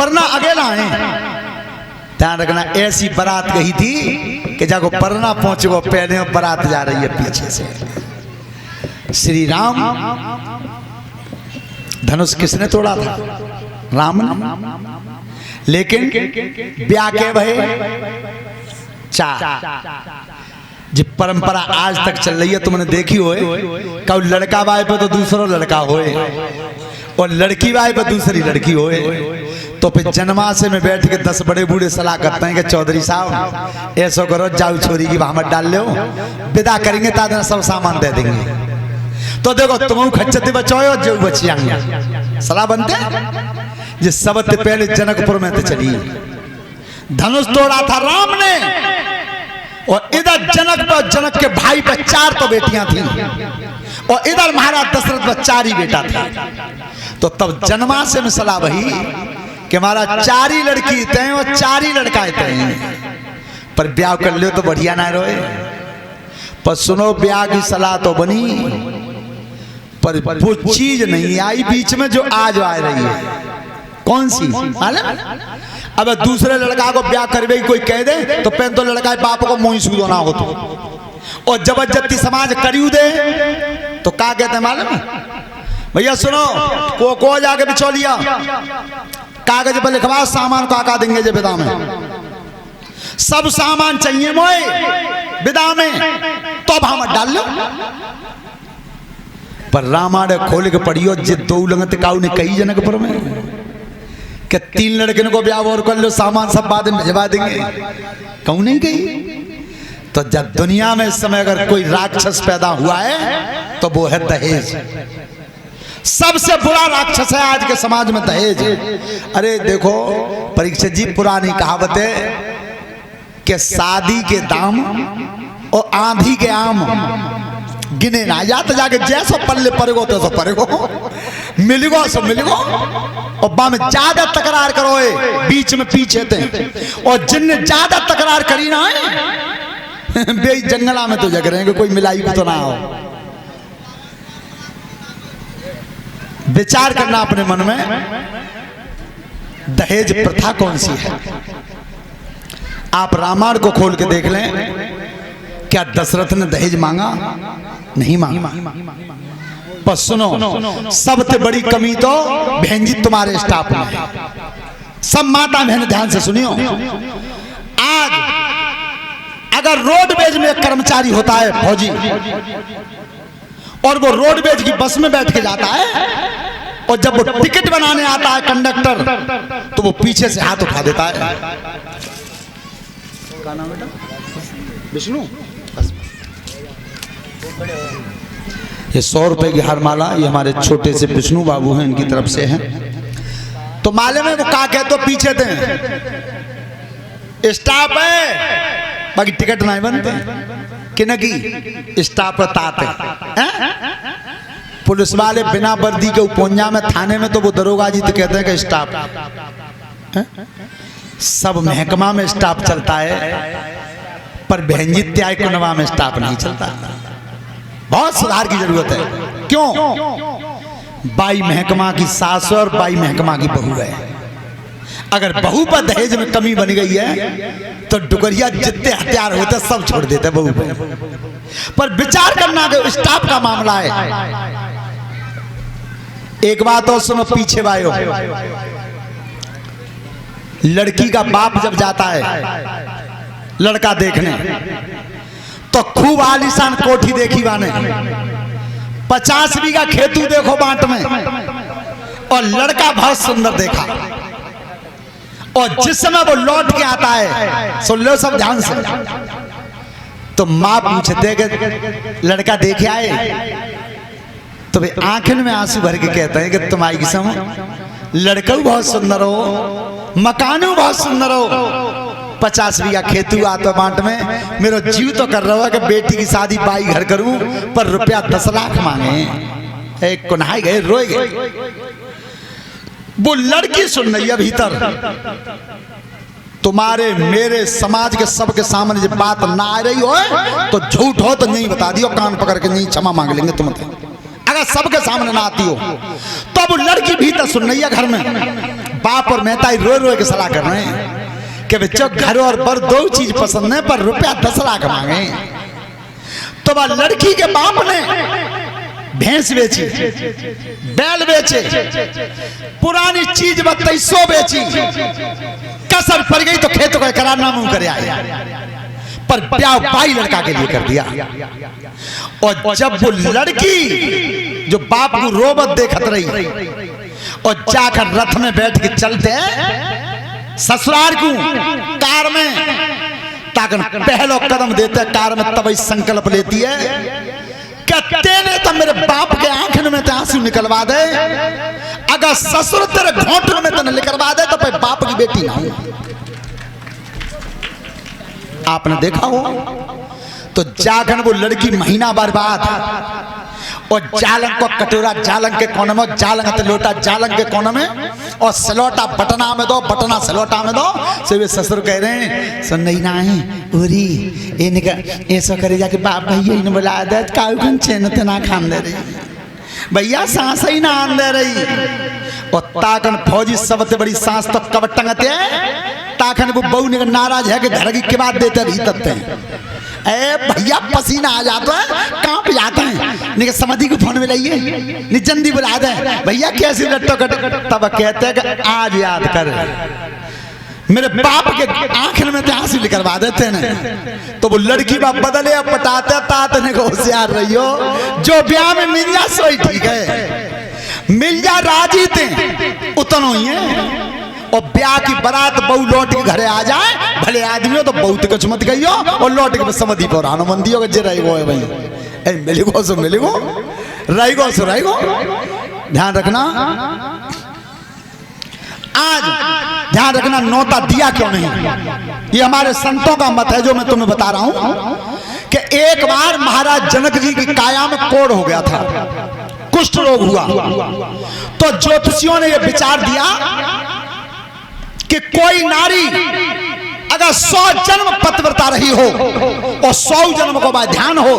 वरना अकेला है। ध्यान रखना, ऐसी बारात गई थी कि जाको परना पहुंचे वो पहले बारात जा रही है पीछे से। श्री राम धनुष किसने तोड़ा था? राम ने। लेकिन ब्याह के भय चार। जी परंपरा आज तक चल रही है, तुमने देखी होए, कब लड़का बाय पे तो दूसरा लड़का होए और लड़की बाय पे दूसरी लड़की होए। तो फिर जन्माशय में बैठ के 10 बड़े बूढ़े सलाह करते हैं कि चौधरी साहब ऐसा करो, जाओ छोरी की भामत डाल लो, विदा करेंगे तादना सब सामान दे देंगे। तो देखो तुम खच्चती बचाओ जो बचियांगे सलाह बनते जिस सबसे पहले जनकपुर में तो चली धनुष तोड़ा था राम ने। और इधर जनक के भाई पर 4 तो बेटियां थी और इधर महाराज दशरथ पर 4 ही बेटा था। तो तब जन्माशय में सलाह वही कि हमारा 4 ही लड़की थे और 4 ही लड़का थे, पर ब्याह कर लो तो बढ़िया ना रोए। पर सुनो, ब्याह की सलाह तो बनी, पर वो चीज नहीं आई बीच में जो आज आ रही है। कौन सी? अब दूसरे लड़का को ब्याह करवे कोई कह दे तो पहन तो लड़का बाप को मुंह सूदो ना हो तो, और जबरदस्ती समाज करियो दे तो क्या कहते हैं मालूम? भैया सुनो, को जाके बिचौलिया कागज पर लिखवा सामान को आका देंगे जे विदा में, सब सामान चाहिए मोए विदा में, तो भामत डाल लो। पर रामायण खोल के पढ़ियो जे 2 लगत काऊ ने कही जनकपुर में कि 3 लड़के को ब्याह और कर लो, सामान सब बाद में भिजवा देंगे। कहूं नहीं कही। तो जब दुनिया में इस समय अगर कोई राक्षस पैदा हुआ है तो वो है दहेज। सबसे बुरा राक्षस है आज के समाज में दहेज। अरे देखो परीक्षित जी, पुरानी कहावत है कि शादी के दाम और आंधी के आम गिने ना जा, तो जाके जैसो पल्ले पड़ेगो तो पड़ेगो, मिलेगो सो मिलेगो। और बा में ज्यादा तकरार करो बीच में पीछे थे, और जिनने ज्यादा तकरार करी ना है बे जंगला में तो जग रहे हैं, कोई मिलाई भी तो ना हो। विचार करना अपने मन में, दहेज प्रथा कौन सी है? आप रामायण को खोल के देख लें, क्या दशरथ ने दहेज मांगा? नहीं मांगा। पर सुनो, सबसे बड़ी कमी तो बहन जी तुम्हारे स्टाफ में है। सब माता बहन ध्यान से सुनियो, आज अगर रोडवेज में एक कर्मचारी होता है फौजी, और वो रोडवेज की बस में बैठ के जाता है, और जब वो टिकट बनाने आता है कंडक्टर, तो वो पीछे से हाथ उठा देता है। क्या नाम बेटा? विष्णु। ये 100 रुपए की हारमाला ये हमारे छोटे से विष्णु बाबू हैं, इनकी तरफ से है। तो माले में वो क्या कहते पीछे थे स्टाफ है, बाकी टिकट नहीं बनते कि न की स्टाफ ताते पुलिस वाले बिना वर्दी के उपन्या में थाने में तो वो दरोगा जी तो कहते हैं कि स्टाफ। सब महकमा में स्टाफ चलता है, पर बहनजी त्याग कुनवा में स्टाफ नहीं चलता। बहुत सुधार की जरूरत है। क्यों? बाई महकमा की सास और बाई महकमा की बहू है। अगर बहू पर दहेज में कमी बन गई है तो डुगरिया जितने हथियार होते सब छोड़ देते बहू पे। पर विचार करना कि स्टाफ का मामला है। एक बात और सुनो, पीछे वायो, लड़की का बाप जब जाता है लड़का देखने तो खूब आलीशान कोठी देखी वाने, 50 बीघा खेतू देखो बाट में, और लड़का बहुत सुंदर देखा। और जिस समय वो लौट के आता है, सुन लो सब ध्यान से, तो माँ पूछते कि लड़का देखे आए, तो वे आंखें में आंसू भर के कहते हैं कि तुम्हारी किस्म लड़का बहुत सुंदर हो, मकान बहुत सुंदर हो, 50 बीघा खेतू आता बाट में, मेरा जीव तो कर रहा है कि बेटी की शादी बाई घर करूं, पर रुपया 10 लाख मांगे। एक कुन्हाई गए, रोए गए। वो लड़की सुन रही है भीतर, तुम्हारे मेरे समाज के सबके सामने जब बात ना आ रही हो तो झूठ हो तो नहीं बता दियो, कान पकड़ के नहीं क्षमा मांग लेंगे तुम। अगर सबके सामने ना आती हो तो अब लड़की भीतर सुन रही है घर में, बाप और मेहता रो रो के सलाह कर रहे हैं कि बच्चों घर और पर दो चीज पसंद है पर रुपया 10 लाख मांगे। तो वह लड़की के बाप ने भैंस बेची, बैल बेचे, पुरानी चीज 2200 बेची, कसर पड़ गई तो खेतों का करारनामा करे आए, पर ब्याह भाई लड़का के लिए कर दिया। और जब वो लड़की जो बाप को रोबत देखत रही और जाकर रथ में बैठ के चलते ससुराल को कार में, ताकन पहलो कदम देते कार में, तब संकल्प लेती है कहते ने तो मेरे बाप के आंखन में तो आंसू निकलवा दे, अगर ससुर तेरे घोंटन में तो न निकलवा दे तो भाई बाप की बेटी ना हो। आपने देखा हो तो जागन वो लड़की महीना बर्बाद और जालंग को कटोरा जालंग के कोने में, जालंग तो लोटा जालंग के कोने में, और सलोटा बटना में दो, बटना सलोटा में दो। से वे ससुर कह रहे हैं सुन नहीं ना है ओरी इनका ऐसा करे जाके बाप भैया इन बुला दे काऊ कन चैन ते ना खान दे रही भैया सांस ही ना आन दे रही। और ताकन फौजी सबसे बड़ी सांस तो कब टंगते ताकन वो बहू ने नाराज है कि घर की बात देते रही तत्ते ए भैया पसीना आ जाता है, कांप जाते हैं, नहीं समझी को फोन में लाइए नहीं जल्दी बुला दे भैया कैसे लट्टो कट। तब कहते हैं कि आज याद कर मेरे बाप के आंखन में आंसू निकलवा देते हैं। तो वो लड़की बाप बदले अब पटाते तातने को होशियार रही हो, जो ब्याह में मिल जा सोई ठीक है, मिल जा राजी थे उतनो ही है। और ब्याह की बारात बहू लौट के घरे आ जाए, भले आदमी हो तो बहुत कुछ मत कहियो, और लौट के समझी पर आनंदी हो जे रही है भाई ए मिलेगो सो मिलेगो रहेगो सो रहेगो। ध्यान रखना, आज ध्यान रखना नौता दिया क्यों नहीं, ये हमारे संतों का मत है जो मैं तुम्हें बता रहा हूं कि एक बार महाराज जनक जी की काया में कोढ़ हो गया था, कुष्ठ रोग हुआ। तो ज्योतिषियों ने यह विचार दिया कि कोई नारी अगर 100 जन्म पतिव्रता रही हो और 100 जन्म को बाद ध्यान हो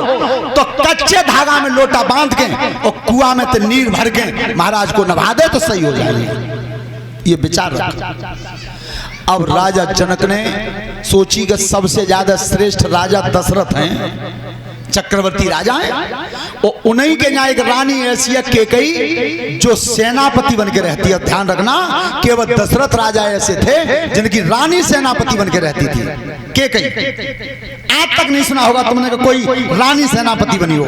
तो कच्चे धागा में लोटा बांध के और कुआं में तो नीर भर के महाराज को नभा दे तो सही हो जाएगी। ये विचार रखा। अब राजा जनक ने सोची कि सबसे ज्यादा श्रेष्ठ राजा दशरथ हैं, चक्रवर्ती राजा हैं, और उन्हीं के यहाँ एक रानी ऐसी है केकई जो सेनापति बन के रहती है। ध्यान रखना केवल दशरथ राजा ऐसे थे जिनकी रानी सेनापति बन के रहती थी, केकई। आज तक नहीं सुना होगा तुमने कि कोई रानी सेनापति बनी हो।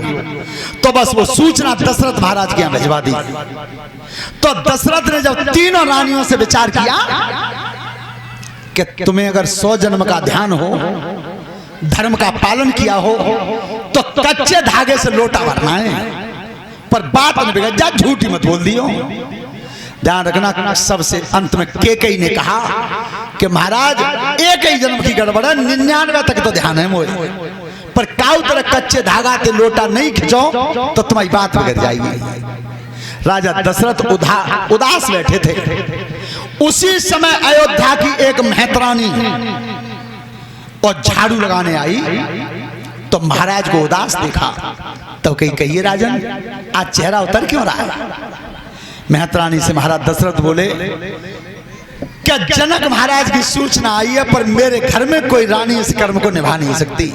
तो बस वो सूचना दशरथ महाराज के यहाँ भिजवा दी। तो दशरथ ने जब तीनों रानियों से विचार किया कि तुम्हें अगर 100 जन्म का ध्यान हो, धर्म का पालन किया हो तो कच्चे धागे से लोटा भरना है, पर बात नहीं बिगड़ जा, झूठी मत बोल दियो। ध्यान रखना, सबसे अंत में केकई ने कहा कि महाराज एक ही जन्म की गड़बड़ है, 99 तक तो ध्यान है मोए, पर काउ तरह कच्चे धागा से लोटा नहीं खिंचो तो तुम्हारी बात बिगड़ जाएगी। राजा दशरथ उदास बैठे थे। उसी समय अयोध्या की एक मेहतरानी और झाड़ू लगाने आई तो महाराज को उदास देखा। तो कहिए राजन आज चेहरा उतर क्यों रहा है। मेहतरानी से महाराज दशरथ बोले क्या जनक महाराज की सूचना आई है पर मेरे घर में कोई रानी इस कर्म को निभा नहीं सकती,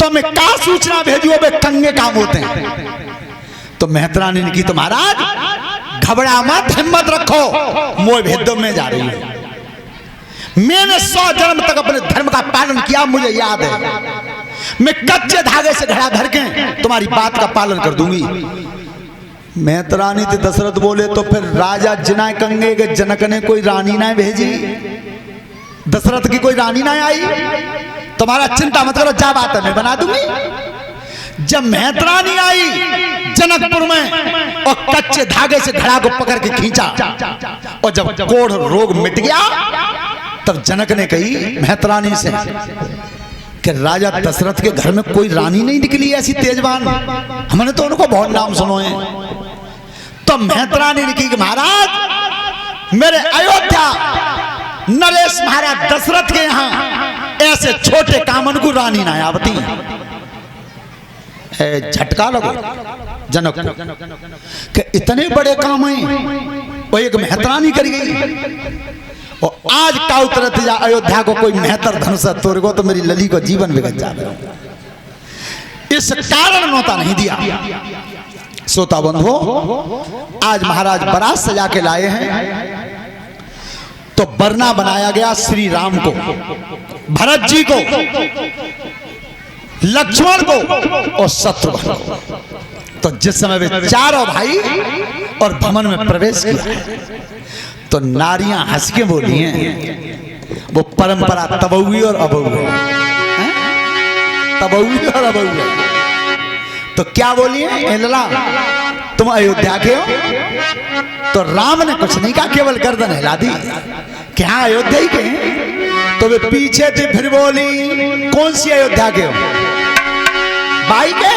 तो मैं क्या सूचना भेजू, वे कंगे काम होते हैं। तो मेहतरानी ने की तो महाराज घबरा मत, हिम्मत रखो, मोह भेदों में जा रही है। मैंने 100 जन्म तक अपने धर्म का पालन किया, मुझे याद है, मैं कच्चे धागे से घड़ा भर के तुम्हारी बात का पालन कर दूंगी। मेहतरानी थे दशरथ बोले तो फिर राजा जिना कंगे के जनक ने कोई रानी ना भेजी, दशरथ की कोई रानी ना आई, तुम्हारा चिंता मत करो, जा बात है मैं बना दूंगी। जब मेहतरानी आई जनकपुर में और कच्चे धागे से घड़ा को पकड़ के खींचा और जब कोढ़ रोग मिट गया तब जनक ने कही मेहतरानी से कि राजा दशरथ के घर में कोई रानी नहीं निकली ऐसी तेजवान, हमने तो उनको बहुत नाम सुनो है। तो मेहतरानी ने कही कि महाराज मेरे अयोध्या नरेश महाराज दशरथ के यहाँ ऐसे छोटे कामन को रानी ना आवती। झटका लगो जनक कि इतने बड़े काम हैं वो एक मेहतरानी करी गई। और आज का उतरत जा अयोध्या को कोई मेहतर धनुष तोड़ को तो मेरी लली को जीवन बिगड़ जाए। इस कारण नौता नहीं दिया। श्रोता बंधुओं, आज महाराज बारात सजा के लाए हैं तो बरना बनाया गया श्री राम को, भरत जी को, लक्ष्मण को और शत्रुघ्न को। तो जिस समय वे चारों भाई और भवन में प्रवेश किया तो नारियां हंस के बोली हैं, वो परंपरा तबौई और अबौई, तबौई और अबौई। तो क्या बोली है? लला तुम अयोध्या के हो? तो राम ने कुछ नहीं कहा, केवल गर्दन हिला दी कि हाँ अयोध्या ही के हैं। तो वे पीछे थे, फिर बोली कौन सी अयोध्या के हो? भाई के?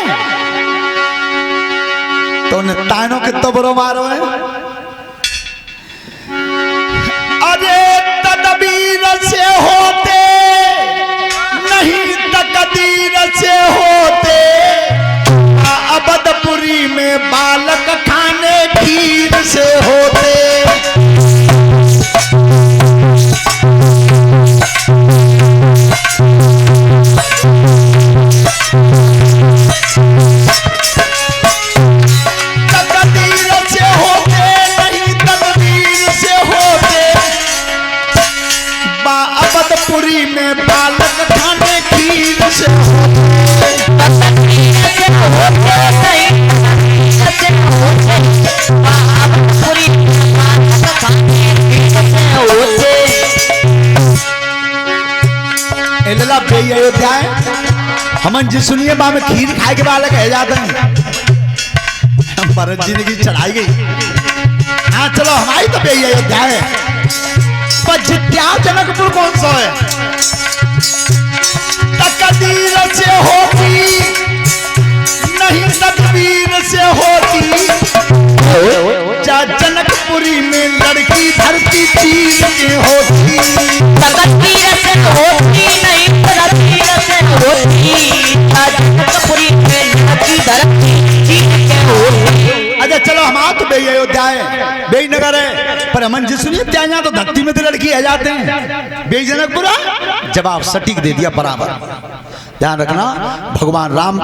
तो उन्हें तानों के तबरो मारो है। अरे तदबीर से होते नहीं तकदीर से होते, अबदपुरी में बालक खाने खीर से होते। में बालक खाने खीर से अयोध्या है हमन जी सुनिए बा में खीर खाए के बालक है जाते हैं। भरत जी ने की चढ़ाई गई। हाँ चलो हमारी तो बेई अयोध्या है, पर जित्या जनकपुर कौन सा है? तकदीर से होती नहीं तकदीर से होती, जा जनकपुरी में लड़की धरती चीर के होती। तकदीर से होती नहीं तकदीर से होती, जा जनकपुरी में लड़की धरती चीर के होती। अच्छा चलो हम तो बेई अयोध्या है, बेई नगर है, पर हमन जी सुनिए त्यागा तो धरती में तो लड़की आ जाते हैं। बेई जनकपुर जवाब सटीक दे दिया बराबर। ध्यान रखना भगवान राम